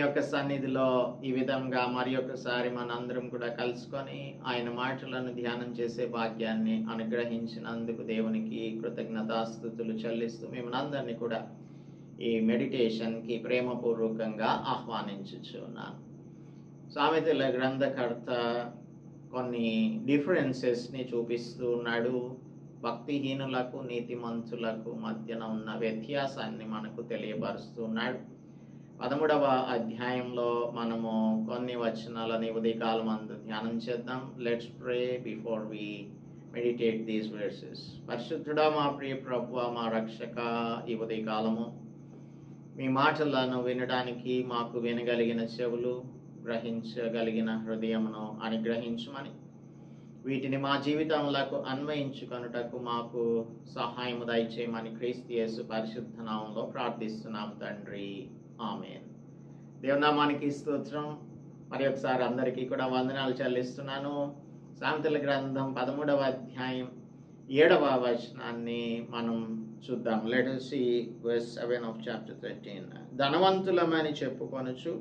యొక్క సన్నిధిలో ఈ విధంగా మరి ఒకసారి మనందరం కూడా కలుసుకొని ఆయన మాటలను ధ్యానం చేసే భాగ్యాన్ని అనుగ్రహించినందుకు దేవునికి కృతజ్ఞతాస్తుతులు చెల్లిస్తూ మిమ్మల్ని కూడా ఈ మెడిటేషన్కి ప్రేమపూర్వకంగా ఆహ్వానించుచున్నాను. సామెతల గ్రంథకర్త కొన్ని డిఫరెన్సెస్ని చూపిస్తూ ఉన్నాడు. భక్తిహీనులకు నీతిమంతులకు మధ్యన ఉన్న వ్యత్యాసాన్ని మనకు తెలియపరుస్తున్నాడు. 13వ అధ్యాయంలో మనము కొన్ని వచనాలని ఉదయకాలం అందు ధ్యానం చేద్దాం. Let's pray before we meditate these verses. పరిశుద్ధుడా, మా ప్రియ ప్రభువా, మా రక్షక, ఈ ఉదయకాలము మీ మాటలను వినడానికి మాకు వినగలిగిన చెవులు, గ్రహించగలిగిన హృదయమును అనుగ్రహించమని, వీటిని మా జీవితములకు అన్వయించుకొనుటకు మాకు సహాయము దయచేయమని క్రీస్తు యేసు పరిశుద్ధ నామములో ప్రార్థిస్తున్నాం తండ్రి, ఆమేన్. దేవుని నామానికి స్తోత్రం. మరి ఒకసారి అందరికీ కూడా వందనాలు చెల్లిస్తున్నాను. సామెతల గ్రంథం 13వ అధ్యాయం 7వ వచనాన్ని మనం చూద్దాం. Let us see verse 7 of chapter 13. ధనవంతులమని చెప్పుకొనుచు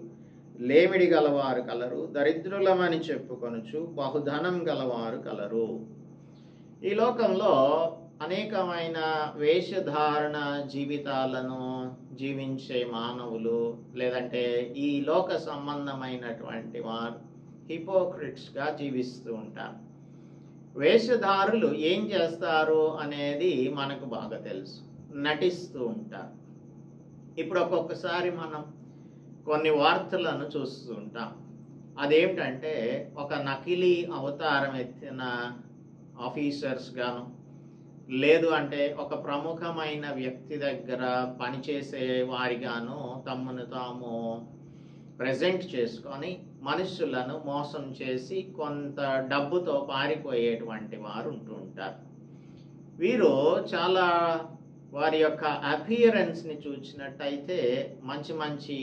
లేమిడి గలవారు కలరు, దరిద్రులమని చెప్పుకొనుచు బహుధనం గలవారు కలరు. ఈ లోకంలో అనేకమైన వేషధారణ జీవితాలను జీవించే మానవులు, లేదంటే ఈ లోక సంబంధమైనటువంటి వారు హిపోక్రిట్స్గా జీవిస్తూ ఉంటారు. వేషధారులు ఏం చేస్తారు అనేది మనకు బాగా తెలుసు. నటిస్తూ ఉంటారు. ఇప్పుడు ఒక్కొక్కసారి మనం కొన్ని వార్తలను చూస్తూ ఉంటాం. అదేమిటంటే, ఒక నకిలీ అవతారం ఎత్తిన ఆఫీసర్స్ గాను, లేదు అంటే ఒక ప్రముఖమైన వ్యక్తి దగ్గర పనిచేసే వారిగాను తమను తాము ప్రజెంట్ చేసుకొని మనుషులను మోసం చేసి కొంత డబ్బుతో పారిపోయేటువంటి వారు ఉంటూ ఉంటారు. వీరు చాలా వారి యొక్క అపియరెన్స్ని చూసినట్టయితే మంచి మంచి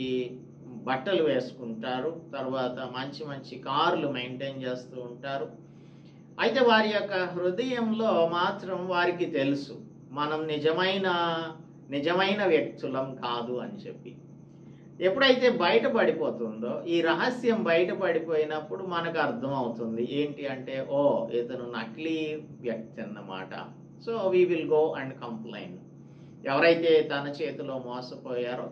బట్టలు వేసుకుంటారు, తర్వాత మంచి మంచి కార్లు మెయింటైన్ చేస్తూ ఉంటారు. అయితే వారి యొక్క హృదయంలో మాత్రం వారికి తెలుసు మనం నిజమైన వ్యక్తులం కాదు అని చెప్పి. ఎప్పుడైతే బయటపడిపోతుందో, ఈ రహస్యం బయటపడిపోయినప్పుడు మనకు అర్థం అవుతుంది ఏంటి అంటే, ఓ ఇతను నకిలీ వ్యక్తి అన్నమాట. So we will go and complaint. ఎవరైతే తన చేతిలో మోసపోయారో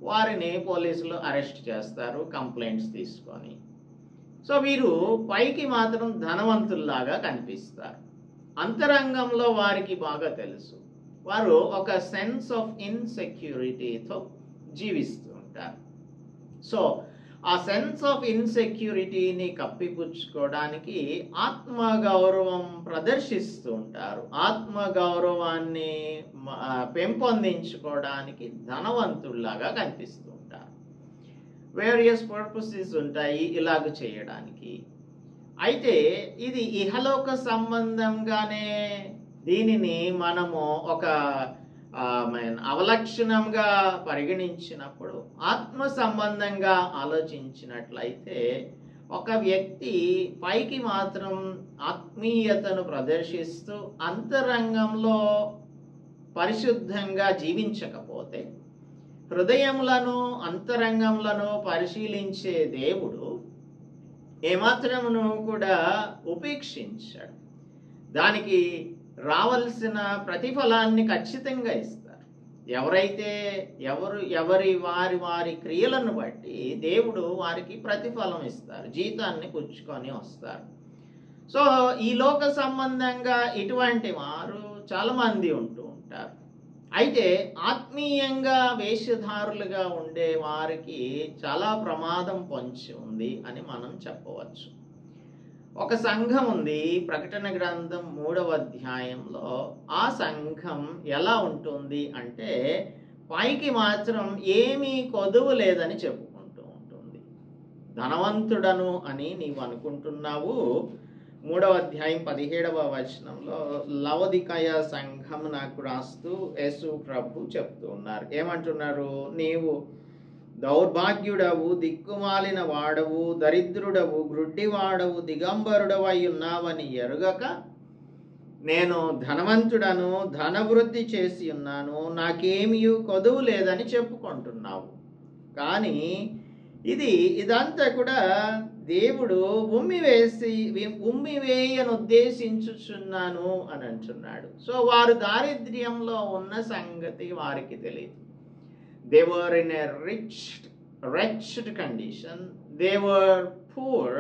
వారిని పోలీసులు అరెస్ట్ చేస్తారు కంప్లైంట్స్ తీసుకొని. సో వీరు పైకి మాత్రం ధనవంతుల్లాగా కనిపిస్తారు. అంతరంగంలో వారికి బాగా తెలుసు వారు ఒక సెన్స్ ఆఫ్ ఇన్సెక్యూరిటీతో జీవిస్తూ ఉంటారు. సో ఆ సెన్స్ ఆఫ్ ఇన్సెక్యూరిటీని కప్పిపుచ్చుకోవడానికి ఆత్మగౌరవం ప్రదర్శిస్తూ ఉంటారు. ఆత్మగౌరవాన్ని పెంపొందించుకోవడానికి ధనవంతుల్లాగా కనిపిస్తూ ఉంటారు. వేరియస్ పర్పసెస్ ఉంటాయి ఇలాగ చేయడానికి. అయితే ఇది ఇహలోక సంబంధంగానే దీనిని మనము ఒక అవలక్షణంగా పరిగణించినప్పుడు, ఆత్మ సంబంధంగా ఆలోచించినట్లయితే ఒక వ్యక్తి పైకి మాత్రం ఆత్మీయతను ప్రదర్శిస్తూ అంతరంగంలో పరిశుద్ధంగా జీవించకపోతే, హృదయములను అంతరంగములను పరిశీలించే దేవుడు ఏమాత్రమును కూడా ఉపేక్షించాడు. దానికి రావలసిన ప్రతిఫలాన్ని ఖచ్చితంగా ఇస్తారు. ఎవరైతే వారి క్రియలను బట్టి దేవుడు వారికి ప్రతిఫలం ఇస్తారు, జీతాన్ని పుచ్చుకొని వస్తారు. సో ఈ లోక సంబంధంగా ఇటువంటి వారు చాలామంది ఉంటూ ఉంటారు. అయితే ఆత్మీయంగా వేషధారులుగా ఉండే వారికి చాలా ప్రమాదం పొంచి ఉంది అని మనం చెప్పవచ్చు. ఒక సంఘం ఉంది, ప్రకటన గ్రంథం 3వ అధ్యాయంలో. ఆ సంఘం ఎలా ఉంటుంది అంటే, పైకి మాత్రం ఏమీ కొదువు లేదని చెప్పుకుంటూ ఉంటుంది. ధనవంతుడను అని నీవు అనుకుంటున్నావు. 3వ అధ్యాయం 17వ వచనంలో లవోదికయ సంఘం నాకు రాస్తూ యేసు ప్రభు చెప్తూ ఉన్నారు. ఏమంటున్నారు? నీవు దౌర్భాగ్యుడవు, దిక్కుమాలిన వాడవు, దరిద్రుడవు, గ్రుడ్డివాడవు, దిగంబరుడవై ఉన్నావని ఎరుగక, నేను ధనవంతుడను, ధనవృద్ధి చేసి ఉన్నాను, నాకేమీ కొదువు లేదని చెప్పుకుంటున్నావు. కానీ ఇదంతా కూడా దేవుడు ఉమ్మివేయను ఉద్దేశించుచున్నాను అని అంటున్నాడు. సో వారు దారిద్ర్యంలో ఉన్న సంగతి వారికి తెలియదు. They were in a wretched condition. They were poor.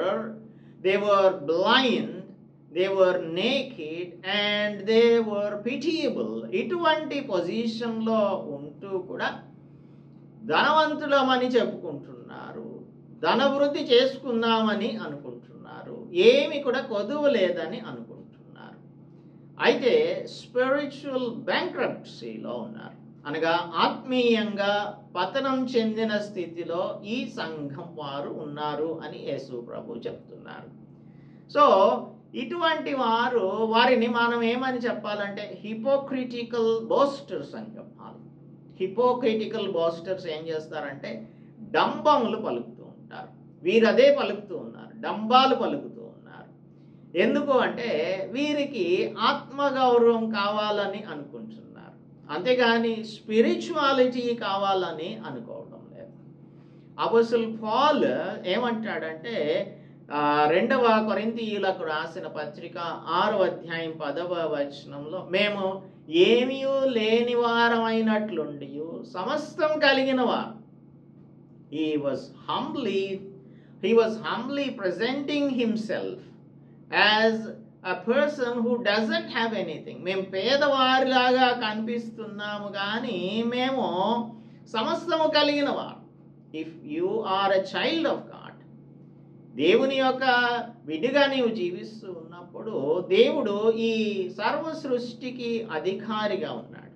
They were blind. They were naked. And they were pitiable. ఇటువంటి పొజిషన్లో ఉంటూ కూడా ధనవంతులమని చెప్పుకుంటున్నారు, ధనవృద్ధి చేసుకున్నామని అనుకుంటున్నారు, ఏమి కూడా కొదువు లేదని అనుకుంటున్నారు. అయితే స్పిరిచువల్ బ్యాంక్రప్సీలో ఉన్నారు, అనగా ఆత్మీయంగా పతనం చెందిన స్థితిలో ఈ సంఘం వారు ఉన్నారు అని యేసు ప్రభు చెప్తున్నారు. సో ఇటువంటి వారిని మనం ఏమని చెప్పాలంటే హిపోక్రిటికల్ బోస్టర్స్ అని చెప్పాలి. హిపోక్రిటికల్ బోస్టర్స్ ఏం చేస్తారంటే డంబములు పలుకుతూ ఉంటారు. వీరు అదే పలుకుతూ ఉన్నారు, డంబాలు పలుకుతూ ఉన్నారు. ఎందుకు అంటే వీరికి ఆత్మగౌరవం కావాలని అనుకుంటున్నారు, అంతేగాని స్పిరిచువాలిటీ కావాలని అనుకోవడం లేదు. అపోస్తలుడు పౌలు ఏమంటాడంటే 2వ కొరింథీయులకు రాసిన పత్రిక 6వ అధ్యాయం 10వ వచనంలో, మేము ఏమీ లేని వారమైనట్లుండి సమస్తం కలిగిన వారు. He was humbly presenting himself as a person who doesn't have anything. మేము పేదవారిలాగా కనిపిస్తున్నాము కానీ మేము సమస్తము కలిగిన వారు. If you are a child of God, దేవుని యొక్క విడిగా నీవు జీవిస్తూ ఉన్నప్పుడు దేవుడు ఈ సర్వ సృష్టికి అధికారిగా ఉన్నాడు.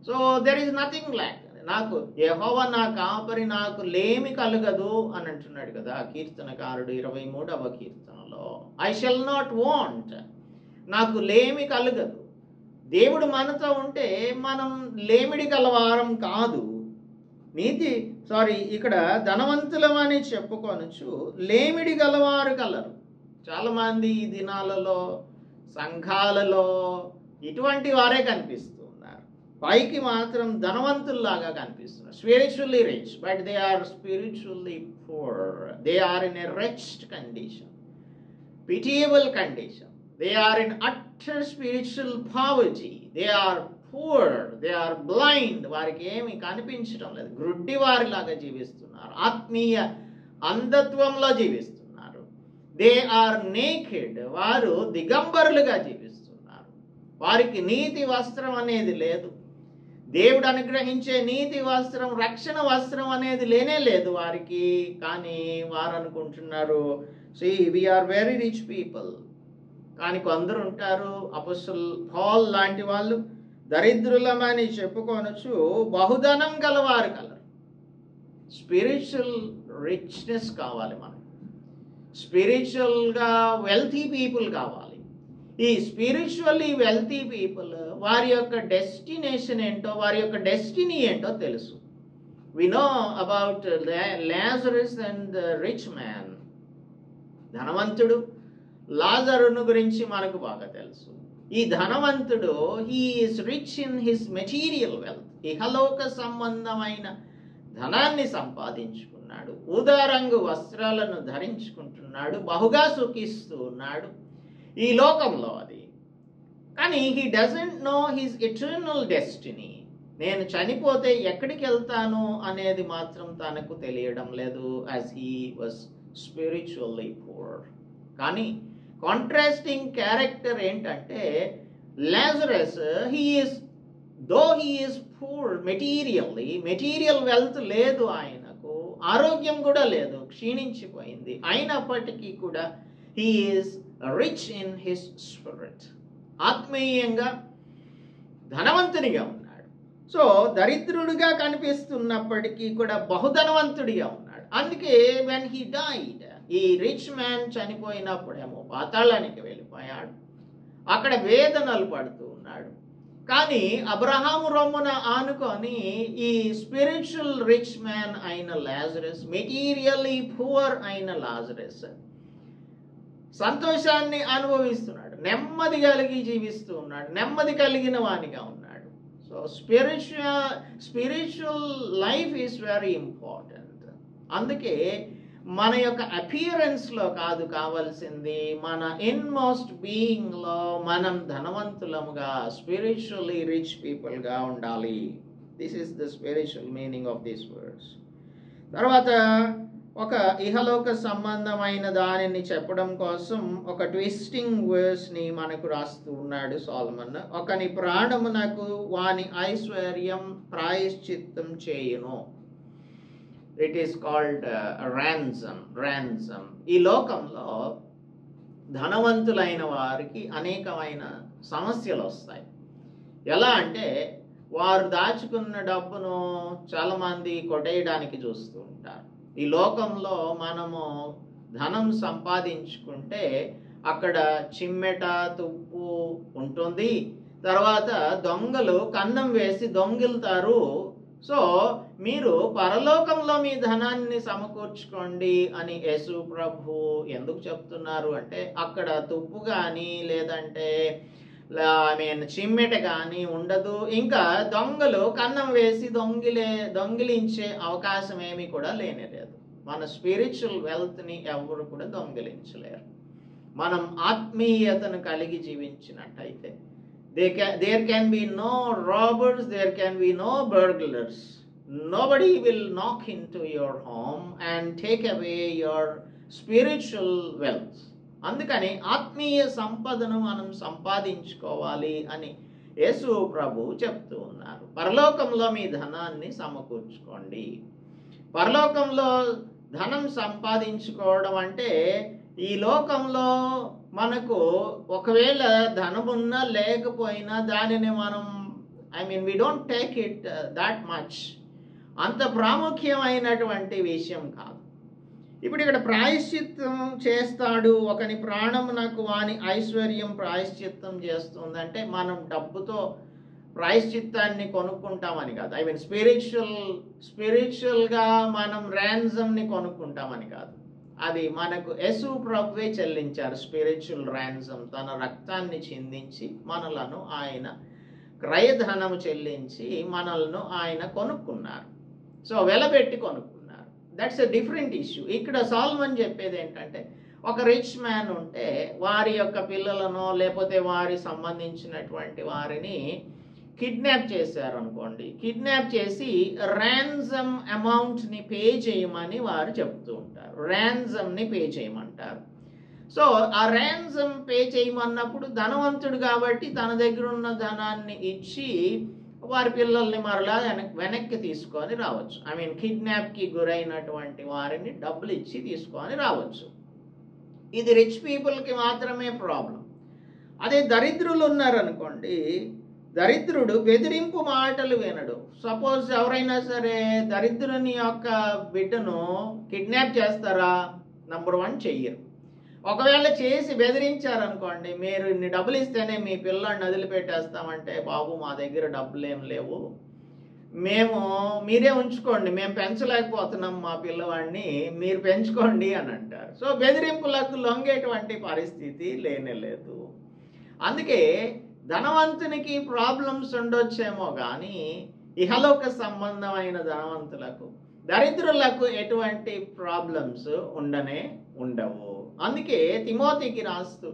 So there is nothing lakh. నాకు యెహోవా నా కాపరి, నాకు లేమి కలుగదు అని అంటున్నాడు కదా కీర్తనకారుడు 23వ కీర్తనలో. ఐ షల్ నాట్ వాంట్, నాకు లేమి కలుగదు. దేవుడు మనతో ఉంటే మనం లేమిడి కలవారం కాదు. ఇక్కడ ధనవంతులమని చెప్పుకొనొచ్చు, లేమిడి గలవారు కలరు. చాలామంది ఈ దినాలలో సంఘాలలో ఇటువంటి వారే కనిపిస్తూ ఉన్నారు. పైకి మాత్రం ధనవంతుల్లాగా కనిపిస్తున్నారు, spiritually rich, but they are spiritually poor. They are in a wretched condition, pitiable condition. They are in utter spiritual poverty. They are poor, they are blind. వారికి ఏమి కనిపించడం లేదు, గ్రుడ్డి వారిలాగా జీవిస్తున్నారు, ఆత్మీయ అంధత్వంలో జీవిస్తున్నారు. దే ఆర్ నేకెడ్, వారు దిగంబరులుగా జీవిస్తున్నారు. వారికి నీతి వస్త్రం అనేది లేదు. దేవుడు అనుగ్రహించే నీతి వస్త్రం, రక్షణ వస్త్రం అనేది లేనే లేదు వారికి. కానీ వారు అనుకుంటున్నారు, we are very rich people. కానీ కొందరు ఉంటారు, అపోస్తలుడు పౌలు లాంటి వాళ్ళు దరిద్రులమని చెప్పుకొనొచ్చు, బహుధనం గలవారు కలరు. స్పిరిచువల్ రిచ్నెస్ కావాలి మనకు, స్పిరిచువల్గా వెల్తీ పీపుల్ కావాలి. ఈ స్పిరిచువల్లీ వెల్తీ పీపుల్ వారి యొక్క డెస్టినేషన్ ఏంటో, వారి యొక్క డెస్టినీ ఏంటో తెలుసు. We know about Lazarus and the rich man. ధనవంతుడు లాజరును గురించి మనకు బాగా తెలుసు. ఈ ధనవంతుడు he is rich in his material wealth, ఇహలోక సంబంధమైన ధనాన్ని సంపాదించుకున్నాడు, ఊదారంగు వస్త్రాలను ధరించుకుంటున్నాడు, బహుగా సుఖిస్తూ ఉన్నాడు ఈ లోకంలో. అది కానీ he doesn't know his eternal destiny. నేను చనిపోతే ఎక్కడికి వెళ్తాను అనేది మాత్రం తనకు తెలియడం లేదు, as he was spiritually poor. కానీ కాంట్రాస్టింగ్ క్యారెక్టర్ ఏంటంటే Lazarus, he is poor materially, material wealth లేదు ఆయనకు, ఆరోగ్యం కూడా లేదు, క్షీణించిపోయింది. అయినప్పటికీ కూడా he is rich in his spirit, ఆత్మీయంగా ధనవంతునిగా ఉన్నాడు. సో దరిద్రుడిగా కనిపిస్తున్నప్పటికీ కూడా బహుధనవంతుడిగా ఉన్నాడు. అందుకే when he died, ఈ రిచ్ మ్యాన్ చనిపోయినప్పుడేమో పాతాళానికి వెళ్ళిపోయాడు, అక్కడ వేదనలు పడుతూ ఉన్నాడు. కానీ అబ్రహాము రొమ్మున ఆనుకొని ఈ స్పిరిచువల్ రిచ్ మ్యాన్ అయిన లాజరస్, మెటీరియల్లీ పూర్ అయిన లాజరస్ సంతోషాన్ని అనుభవిస్తున్నాడు, నెమ్మది కలిగి జీవిస్తూ ఉన్నాడు, నెమ్మది కలిగిన వానిగా ఉన్నాడు. So spiritual life is very important. అందుకే మన యొక్క అపియరెన్స్లో కాదు కావాల్సింది, మన ఇన్మోస్ట్ బీయింగ్లో మనం ధనవంతులముగా, స్పిరిచువల్లీ రిచ్ పీపుల్గా ఉండాలి. This is the spiritual meaning of these words. తర్వాత ఒక ఇహలోక సంబంధమైన దానిని చెప్పడం కోసం ఒక ట్విస్టింగ్ వర్స్ని మనకు రాస్తూ ఉన్నాడు సోలమన్. ఒకని ప్రాణమునకు వాని ఐశ్వర్యం ప్రాయశ్చిత్తం చేయును. It is called ransom. ఈ లోకంలో ధనవంతులైన వారికి అనేకమైన సమస్యలు వస్తాయి. ఎలా అంటే వారు దాచుకున్న డబ్బును చాలామంది కొట్టేయడానికి చూస్తూ ఉంటారు. ఈ లోకంలో మనము ధనం సంపాదించుకుంటే అక్కడ చిమ్మెట, తుప్పు ఉంటుంది. తర్వాత దొంగలు కన్నం వేసి దొంగిలుతారు. సో మీరు పరలోకంలో మీ ధనాన్ని సమకూర్చుకోండి అని యేసు ప్రభు ఎందుకు చెప్తున్నారు అంటే, అక్కడ తుప్పు కానీ లేదంటే చిమ్మెట కానీ ఉండదు. ఇంకా దొంగలు కన్నం వేసి దొంగిలించే అవకాశం ఏమీ కూడా లేనేలేదు. మన స్పిరిచువల్ వెల్త్ని ఎవరు కూడా దొంగిలించలేరు. మనం ఆత్మీయతను కలిగి జీవించినట్టయితే there can be no robbers, there can be no burglars. Nobody will knock into your home and take away your spiritual wealth. అందుకని ఆత్మీయ సంపదను మనం సంపాదించుకోవాలి అని యేసు ప్రభు చెప్తూ ఉన్నారు. పరలోకంలో మీ ధనాన్ని సమకూర్చుకోండి. పరలోకంలో ధనం సంపాదించుకోవడం అంటే ఈ లోకంలో మనకు ఒకవేళ ధనమున్నా లేకపోయినా దానిని మనం we don't take it that much. అంత ప్రాముఖ్యమైనటువంటి విషయం కాదు. ఇప్పుడు ఇక్కడ ప్రాయశ్చిత్తం చేస్తాడు, ఒకని ప్రాణమునకు వాని ఐశ్వర్యం ప్రాయశ్చిత్తం చేస్తుందంటే మనం డబ్బుతో ప్రాయశ్చిత్తాన్ని కొనుక్కుంటామని కాదు. స్పిరిచువల్గా మనం ర్యాన్సమ్ని కొనుక్కుంటామని కాదు. అది మనకు యేసు ప్రభువే చెల్లించారు. స్పిరిచువల్ ర్యాన్సమ్, తన రక్తాన్ని చిందించి మనలను ఆయన క్రయధనము చెల్లించి మనలను ఆయన కొనుక్కున్నారు. సో వెలబెట్టి కొనుక్కున్నారు. That's a different issue. ఇక్కడ సోలమన్ చెప్పేది ఏంటంటే, ఒక రిచ్ మ్యాన్ ఉంటే వారి యొక్క పిల్లలను లేకపోతే వారి సంబంధించినటువంటి వారిని కిడ్నాప్ చేశారు అనుకోండి. కిడ్నాప్ చేసి ర్యాన్సమ్ అమౌంట్ని పే చేయమని వారు చెప్తూ ఉంటారు. ర్యాన్సమ్ని పే చేయమంటారు. సో ఆ ర్యాన్సమ్ పే చేయమన్నప్పుడు ధనవంతుడు కాబట్టి తన దగ్గర ఉన్న ధనాన్ని ఇచ్చి వారి పిల్లల్ని మరలా వెనక్కి తీసుకొని రావచ్చు. కిడ్నాప్కి గురైనటువంటి వారిని డబ్బులు ఇచ్చి తీసుకొని రావచ్చు. ఇది రిచ్ పీపుల్కి మాత్రమే ప్రాబ్లం. అదే దరిద్రులు ఉన్నారనుకోండి, దరిద్రుడు బెదిరింపు మాటలు వినడు. సపోజ్ ఎవరైనా సరే దరిద్రుని యొక్క బిడ్డను కిడ్నాప్ చేస్తారా? నంబర్ 1 చెయ్యరు. ఒకవేళ చేసి బెదిరించారనుకోండి, మీరు ఇన్ని డబ్బులు ఇస్తేనే మీ పిల్లాడిని వదిలిపెట్టేస్తామంటే, బాబు మా దగ్గర డబ్బులు ఏం లేవు, మీరే ఉంచుకోండి, మేము పెంచలేకపోతున్నాం మా పిల్లవాడిని, మీరు పెంచుకోండి అని అంటారు. సో బెదిరింపులకు లొంగేటువంటి పరిస్థితి లేనేలేదు. అందుకే ధనవంతునికి ప్రాబ్లమ్స్ ఉండొచ్చేమో కానీ ఇహలోక సంబంధమైన ధనవంతులకు, దరిద్రులకు ఎటువంటి ప్రాబ్లమ్స్ ఉండవు. అందుకే తిమోతికి రాస్తూ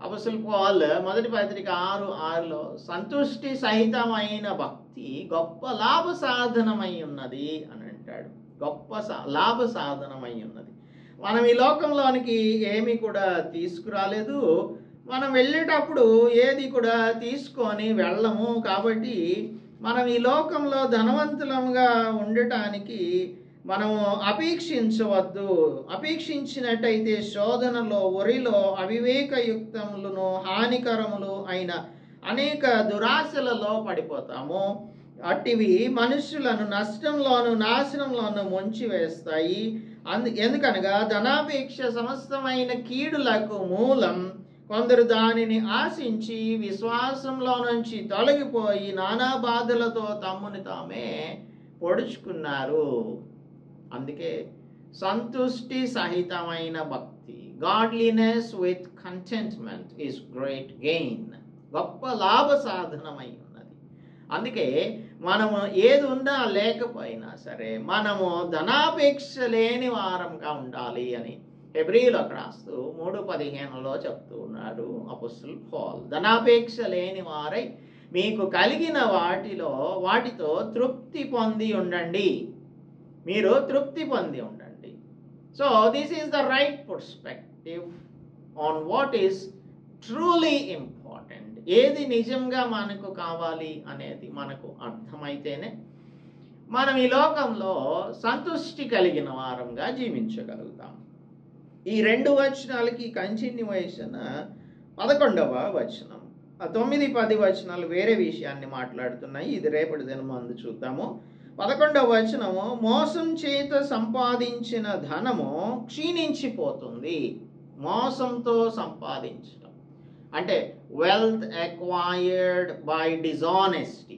అపొస్తలుడు పౌలు మొదటి పత్రిక 6:6లో సంతుష్టి సహితమైన భక్తి గొప్ప లాభ సాధనమై ఉన్నది అని అంటాడు. గొప్ప లాభ సాధనమై ఉన్నది. మనం ఈ లోకంలోనికి ఏమీ కూడా తీసుకురాలేదు. మనం వెళ్ళేటప్పుడు ఏది కూడా తీసుకొని వెళ్ళము. కాబట్టి మనం ఈ లోకంలో ధనవంతులముగా ఉండటానికి మనము అపేక్షించవద్దు. అపేక్షించినట్టయితే శోధనలో, ఒరిలో, అవివేకయుక్తములను, హానికరములు అయిన అనేక దురాశలలో పడిపోతాము. అట్టివి మనుషులను నష్టంలోను, నాశనంలోను ముంచి వేస్తాయి. ఎందుకనగా ధనాపేక్ష సమస్తమైన కీడులకు మూలం. కొందరు దానిని ఆశించి విశ్వాసంలో నుంచి తొలగిపోయి నానా బాధలతో తమ్ముని తామే పొడుచుకున్నారు. అందుకే సంతుష్టి సహితమైన భక్తి, godliness with contentment is great gain, గొప్ప లాభ సాధనమై ఉన్నది. అందుకే మనము ఏది ఉన్నా లేకపోయినా సరే మనము ధనాపేక్ష లేని వారంగా ఉండాలి అని హెబ్రీయులకు రాస్తూ 3:15 చెప్తూ ఉన్నాడు అపోస్తలుడు పౌలు. ధనాపేక్ష లేని వారై మీకు కలిగిన వాటితో తృప్తి పొంది ఉండండి. మీరు తృప్తి పొంది ఉండండి. So this is the right perspective on what is truly important. ఏది నిజంగా మనకు కావాలి అనేది మనకు అర్థమైతేనే మనం ఈ లోకంలో సంతృష్టి కలిగిన వారంగా జీవించగలుగుతాం. ఈ 2 వచనాలకి కంటిన్యూయేషన్ 11వ వచనం. 9-10 వచనాలు వేరే విషయాన్ని మాట్లాడుతున్నాయి. ఇది రేపటి దినమందు చూద్దాము. 11వ వచనము, మోసం చేత సంపాదించిన ధనము క్షీణించిపోతుంది. మోసంతో సంపాదించడం అంటే wealth acquired by dishonesty.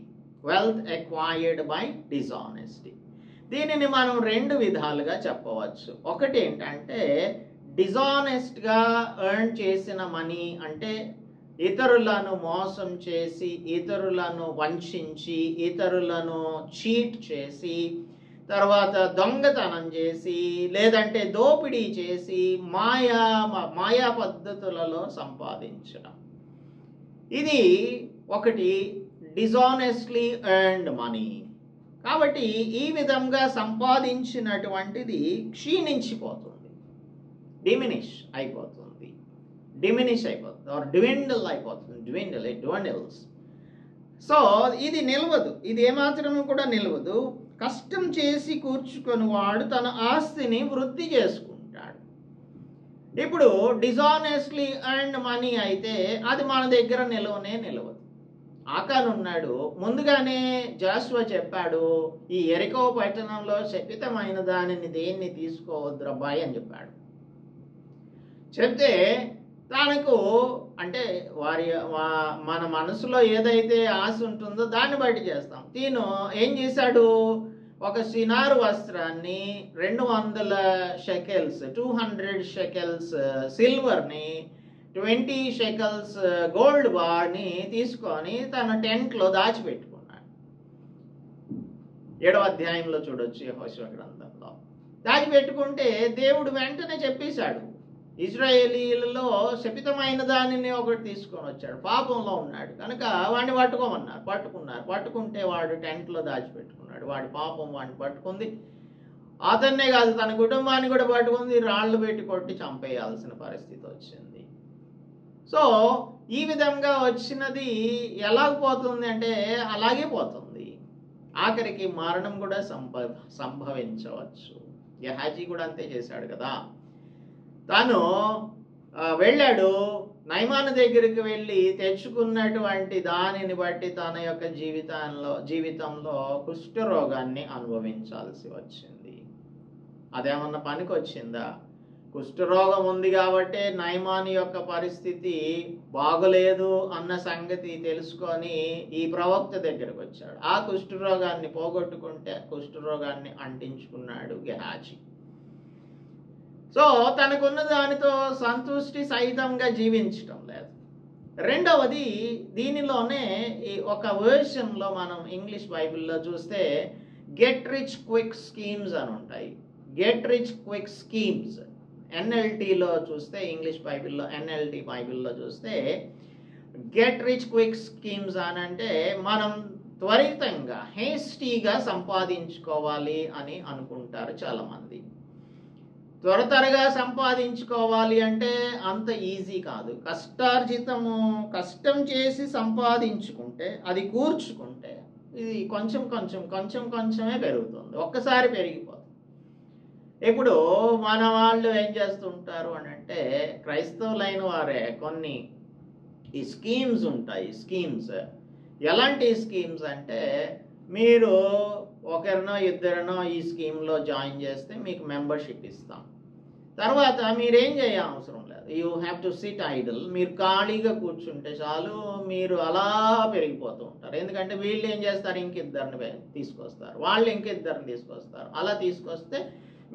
Wealth acquired by dishonesty. దీనిని మనం 2 విధాలుగా చెప్పవచ్చు. ఒకటి ఏంటంటే డిజానెస్ట్గా ఎర్న్ చేసిన మనీ, అంటే ఇతరులను మోసం చేసి, ఇతరులను వంచించి, ఇతరులను చీట్ చేసి, తర్వాత దొంగతనం చేసి, లేదంటే దోపిడీ చేసి, మాయా పద్ధతులలో సంపాదించడం. ఇది ఒకటి డిజానెస్ట్లీ ఎర్న్డ్ మనీ. కాబట్టి ఈ విధంగా సంపాదించినటువంటిది క్షీణించిపోతుంది, డిమినిష్ అయిపోతుంది ఆర్ డ్విండల్ అయిపోతుంది. ఇట్ డ్విండల్స్. సో ఇది నిలవదు, ఇది ఏమాత్రము కూడా నిలవదు. కష్టం చేసి కూర్చుకొని వాడు తన ఆస్తిని వృద్ధి చేసుకుంటాడు. ఇప్పుడు డిజానెస్ట్లీ ఎర్న్డ్ మనీ అయితే అది మన దగ్గర నిలవదు. ఆకాన్ ఉన్నాడు, ముందుగానే జాషువా చెప్పాడు, ఈ యెరికో పట్టణంలో శపితమైన దానిని దేన్ని తీసుకోవద్దు అబ్బాయి అని చెప్పాడు. చెప్తే తనకు అంటే మన మనసులో ఏదైతే ఆశ ఉంటుందో దాన్ని బట్టి చేస్తాం. తీను ఏం చేశాడు, ఒక సినారు వస్త్రాన్ని 200 షెకెల్స్ 200 షెకెల్స్ సిల్వర్ని 20 షెకెల్స్ గోల్డ్ బార్ని తీసుకొని తన టెంట్లో దాచిపెట్టుకున్నాడు. 7వ అధ్యాయంలో చూడొచ్చు యెహోషువ గ్రంథంలో. దాచిపెట్టుకుంటే దేవుడు వెంటనే చెప్పేశాడు, ఇశ్రాయేలీలలో శపితమైన దానిని ఒకటి తీసుకొని వచ్చాడు, పాపంలో ఉన్నాడు కనుక వాడిని పట్టుకుంటే వాడు టెంట్లో దాచిపెట్టుకున్నాడు. వాడి పాపం వాడిని పట్టుకుంది. అతన్నే కాదు తన కుటుంబాన్ని కూడా పట్టుకుంది, రాళ్ళు పెట్టి కొట్టి చంపేయాల్సిన పరిస్థితి వచ్చింది. సో ఈ విధంగా వచ్చినది ఎలా పోతుంది అంటే అలాగే పోతుంది. ఆఖరికి మరణం కూడా సంభవించవచ్చు. గెహాజీ కూడా అంతే చేశాడు కదా. తాను వెళ్ళాడు, నయమాను దగ్గరికి వెళ్ళి తెచ్చుకున్నటువంటి దానిని బట్టి తన యొక్క జీవితంలో కుష్ఠరోగాన్ని అనుభవించాల్సి వచ్చింది. అదేమన్నా పనికి వచ్చిందా? కుష్ఠరోగం ఉంది కాబట్టి నయమాను యొక్క పరిస్థితి బాగలేదు అన్న సంగతి తెలుసుకొని ఈ ప్రవక్త దగ్గరకు వచ్చాడు. ఆ కుష్ఠరోగాన్ని పోగొట్టుకుంటే కుష్ఠరోగాన్ని అంటించుకున్నాడు గెహాజీ. సో తనకున్న దానితో సంతృష్టి సహితంగా జీవించటం లేదు. రెండవది, దీనిలోనే ఒక వెర్షన్లో మనం ఇంగ్లీష్ బైబిల్లో చూస్తే గెట్ రిచ్ క్విక్ స్కీమ్స్ అని ఉంటాయి. గెట్ రిచ్ క్విక్ స్కీమ్స్ ఎన్ఎల్టీలో చూస్తే, ఇంగ్లీష్ బైబిల్లో ఎన్ఎల్టీ బైబిల్లో చూస్తే గెట్ రిచ్ క్విక్ స్కీమ్స్ అని అంటే మనం త్వరితంగా హేస్టీగా సంపాదించుకోవాలి అని అనుకుంటారు చాలామంది. త్వరగా సంపాదించుకోవాలి అంటే అంత ఈజీ కాదు. కష్టం చేసి సంపాదించుకుంటే, అది కూర్చుకుంటే ఇది కొంచెమే పెరుగుతుంది, ఒక్కసారి పెరిగిపోతుంది. ఇప్పుడు మన వాళ్ళు ఏం చేస్తుంటారు అని అంటే, క్రైస్తవులైన వారే కొన్ని ఈ స్కీమ్స్ ఉంటాయి. స్కీమ్స్ ఎలాంటి స్కీమ్స్ అంటే, మీరు ఒకరినో ఇద్దరినో ఈ స్కీమ్లో జాయిన్ చేస్తే మీకు మెంబర్షిప్ ఇస్తాం. తర్వాత మీరేం అవసరం లేదు, you have to SIT Idol. మీరు ఖాళీగా కూర్చుంటే చాలు, మీరు అలా పెరిగిపోతూ ఉంటారు. ఎందుకంటే వీళ్ళు ఏం చేస్తారు, ఇంకిద్దరిని తీసుకొస్తారు, వాళ్ళు ఇంకిద్దరిని తీసుకొస్తారు. అలా తీసుకొస్తే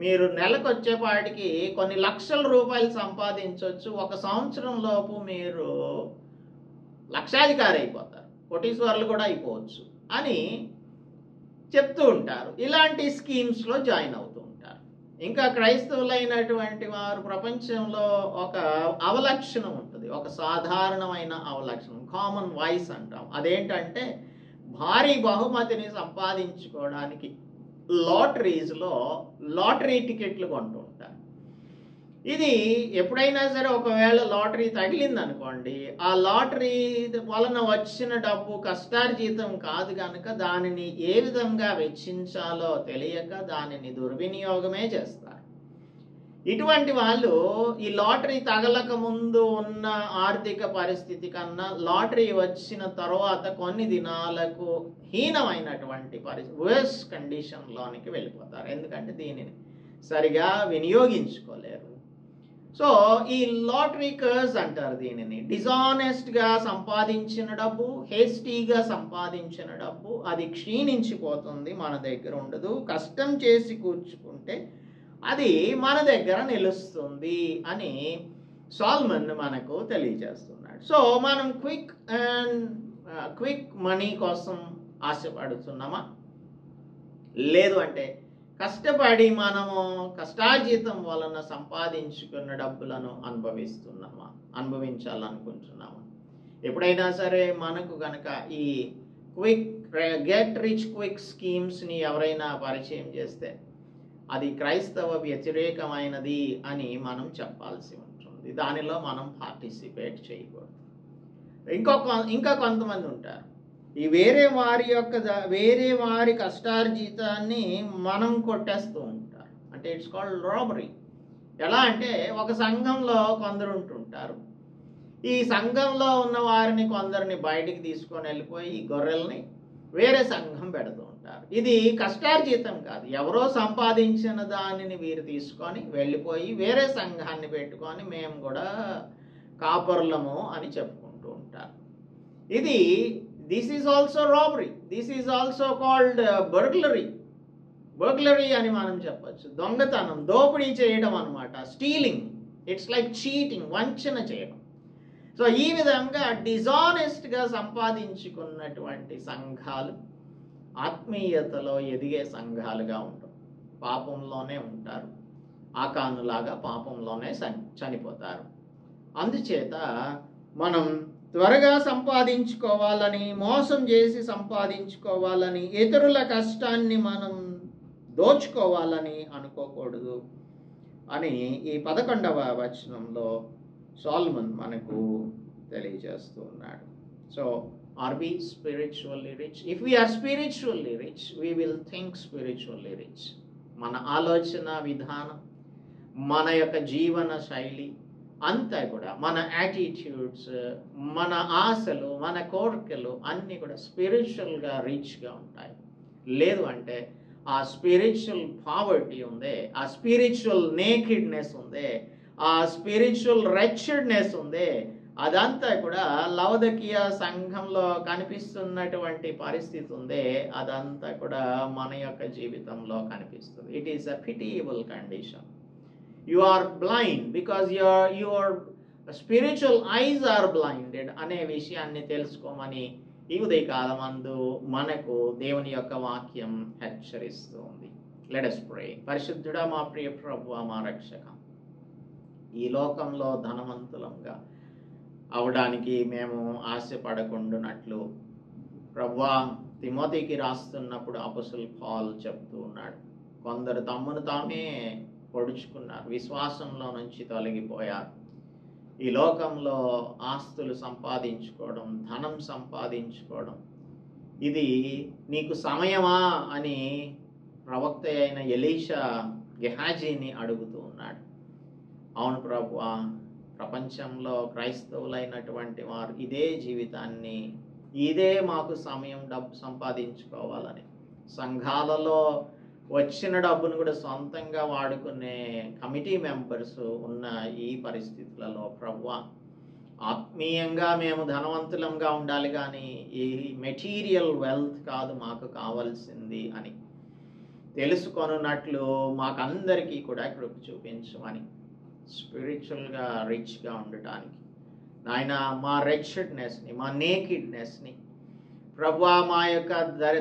మీరు నెలకు వచ్చేపాటికి కొన్ని లక్షల రూపాయలు సంపాదించవచ్చు. 1 సంవత్సరం లోపు మీరు లక్షాధికారి అయిపోతారు. కోటీశ్వరులు కూడా అయిపోవచ్చు అని చెప్తూ ఉంటారు. ఇలాంటి స్కీమ్స్లో జాయిన్ అవుతూ ఉంటారు. ఇంకా క్రైస్తవులైనటువంటి వారు ప్రపంచంలో ఒక అవలక్షణం ఉంటుంది, ఒక సాధారణమైన అవలక్షణం, కామన్ వాయిస్ అంటాం. అదేంటంటే భారీ బహుమతిని సంపాదించుకోవడానికి లాటరీస్లో లాటరీ టికెట్లు కొంటూ ఉంటారు. ఇది ఎప్పుడైనా సరే ఒకవేళ లాటరీ తగిలింది అనుకోండి, ఆ లాటరీ వలన వచ్చిన డబ్బు కష్టార్జితం కాదు కనుక దానిని ఏ విధంగా వెచ్చించాలో తెలియక దానిని దుర్వినియోగమే చేస్తారు. ఇటువంటి వాళ్ళు ఈ లాటరీ తగలక ముందు ఉన్న ఆర్థిక పరిస్థితి కన్నా లాటరీ వచ్చిన తర్వాత కొన్ని దినాలకు హీనమైనటువంటి వర్స్ కండిషన్లోనికి వెళ్ళిపోతారు. ఎందుకంటే దీనిని సరిగా వినియోగించుకోలేరు. సో ఈ లాటరీ కర్స్ అంటారు దీనిని. డిజానెస్ట్గా సంపాదించిన డబ్బు, హేస్టీగా సంపాదించిన డబ్బు అది క్షీణించిపోతుంది, మన దగ్గర ఉండదు. కష్టం చేసి కూర్చుకుంటే అది మన దగ్గర నిలుస్తుంది అని సాల్మన్ మనకు తెలియజేస్తున్నాడు. సో మనం క్విక్ మనీ కోసం ఆశపడుతున్నామా? లేదు అంటే కష్టపడి మనము కష్టార్జితం వలన సంపాదించుకున్న డబ్బులను అనుభవించాలనుకుంటున్నామా? ఎప్పుడైనా సరే మనకు కనుక ఈ గెట్ రిచ్ క్విక్ స్కీమ్స్ని ఎవరైనా పరిచయం చేస్తే అది క్రైస్తవ వ్యతిరేకమైనది అని మనం చెప్పాల్సి ఉంటుంది. దానిలో మనం పార్టిసిపేట్ చేయకూడదు. ఇంకా కొంతమంది ఉంటారు, ఈ వేరే వారి కష్టార్జితాన్ని మనం కొట్టేస్తూ ఉంటారు. అంటే ఇట్స్ కాల్డ్ రాబరీ. ఎలా అంటే ఒక సంఘంలో కొందరు ఉంటుంటారు, ఈ సంఘంలో ఉన్న వారిని కొందరిని బయటికి తీసుకొని వెళ్ళిపోయి ఈ గొర్రెల్ని వేరే సంఘం పెడుతూ ఉంటారు. ఇది కష్టార్జితం కాదు, ఎవరో సంపాదించిన దానిని వీరు తీసుకొని వెళ్ళిపోయి వేరే సంఘాన్ని పెట్టుకొని మేము కూడా కాపరులము అని చెప్పుకుంటూ ఉంటారు. This is also robbery. This is also called burglary అని మనం చెప్పచ్చు. దొంగతనం, దోపిడీ చేయడం అన్నమాట, స్టీలింగ్. ఇట్స్ లైక్ చీటింగ్, వంచన చేయడం. సో ఈ విధంగా డిజానెస్ట్గా సంపాదించుకున్నటువంటి సంఘాలు ఆత్మీయతలో ఎదిగే సంఘాలుగా ఉంటారు. పాపంలోనే ఉంటారు, ఆకానులాగా పాపంలోనే చనిపోతారు. అందుచేత మనం త్వరగా సంపాదించుకోవాలని, మోసం చేసి సంపాదించుకోవాలని, ఇతరుల కష్టాన్ని మనం దోచుకోవాలని అనుకోకూడదు అని ఈ 11వ వచనంలో సాల్మన్ మనకు తెలియజేస్తూ ఉన్నాడు. So are we spiritually rich? If we are spiritually rich, we will think spiritually rich. మన ఆలోచన విధానం, మన యొక్క జీవన శైలి అంతా కూడా, మన యాటిట్యూడ్స్, మన ఆశలు, మన కోరికలు అన్నీ కూడా స్పిరిచువల్గా రిచ్గా ఉంటాయి. లేదు అంటే ఆ స్పిరిచువల్ పావర్టీ ఉందే, ఆ స్పిరిచువల్ నేకిడ్నెస్ ఉందే, ఆ స్పిరిచువల్ రెచెడ్నెస్ ఉందే, అదంతా కూడా లవదకియ సంఘంలో కనిపిస్తున్నటువంటి పరిస్థితి ఉందే, అదంతా కూడా మన యొక్క జీవితంలో కనిపిస్తుంది. It is a pitiable condition. You are blind because your spiritual eyes are blinded అనే విషయాన్ని తెలుసుకోమని ఈ ఉదయకాలమందు మనకు దేవుని యొక్క వాక్యం హెచ్చరిస్తుంది. Let us pray. పరిశుద్ధుడా, మా ప్రియ ప్రభువా, మా రక్షక, ఈ లోకంలో ధనవంతులంగా అవడానికి మేము ఆశపడకుండానట్లు ప్రభువా, తిమోతికి రాస్తున్నప్పుడు అపోస్తలుడు పౌలు చెప్తూ ఉన్నాడు, కొందరు తమ్మును తామే పొడుచుకున్నారు, విశ్వాసంలో నుంచి తొలగిపోయారు. ఈ లోకంలో ఆస్తులు సంపాదించుకోవడం, ధనం సంపాదించుకోవడం, ఇది నీకు సమయమా అని ప్రవక్త అయిన ఎలీషా గెహాజీని అడుగుతూ ఉన్నాడు. అవును ప్రభువా, ప్రపంచంలో క్రైస్తవులైనటువంటి వారు ఇదే జీవితాన్ని, ఇదే మాకు సమయం, డబ్బు సంపాదించుకోవాలని, సంఘాలలో వచ్చిన డబ్బును కూడా సొంతంగా వాడుకునే కమిటీ మెంబర్స్ ఉన్న ఈ పరిస్థితులలో ప్రభువా, ఆత్మీయంగా మేము ధనవంతులంగా ఉండాలి కానీ ఈ మెటీరియల్ వెల్త్ కాదు మాకు కావాల్సింది అని తెలుసుకొనున్నట్లు మాకందరికీ కూడా కృప చూపించమని, స్పిరిచువల్గా రిచ్గా ఉండటానికి నాయన, మా రెచెడ్నెస్ని, మా నేకిడ్నెస్ని ప్రభువా, మా యొక్క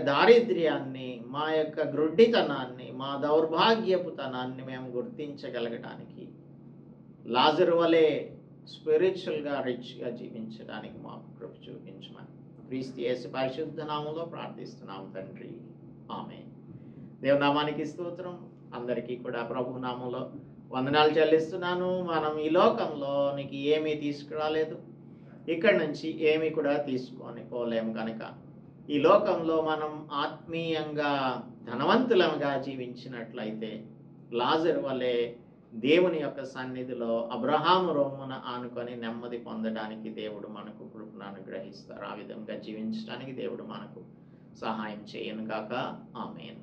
దారిద్ర్యాన్ని, మా యొక్క గ్రుడ్డితనాన్ని, మా దౌర్భాగ్యపుతనాన్ని మేము గుర్తించగలగటానికి, లాజరు వలె స్పిరిచువల్గా రిచ్గా జీవించడానికి మాకు కృప చూపించమని క్రీస్తు యేసు పరిశుద్ధ నామంలో ప్రార్థిస్తున్నాం తండ్రి. ఆమేన్. దేవుని నామానికి స్తోత్రం. అందరికీ కూడా ప్రభు నామంలో వందనాలు చెల్లిస్తున్నాను. మనం ఈ లోకంలోనికి ఏమీ తీసుకురాలేదు, ఇక్కడి నుంచి ఏమీ కూడా తీసుకొని పోలేము కనుక ఈ లోకంలో మనం ఆత్మీయంగా ధనవంతులంగా జీవించినట్లయితే లాజరు వలె దేవుని యొక్క సన్నిధిలో అబ్రహాము రొమ్మున ఆనుకొని నెమ్మది పొందడానికి దేవుడు మనకు కృపను అనుగ్రహిస్తారు. ఆ విధంగా జీవించడానికి దేవుడు మనకు సహాయం చేయను గాక. ఆమేన్.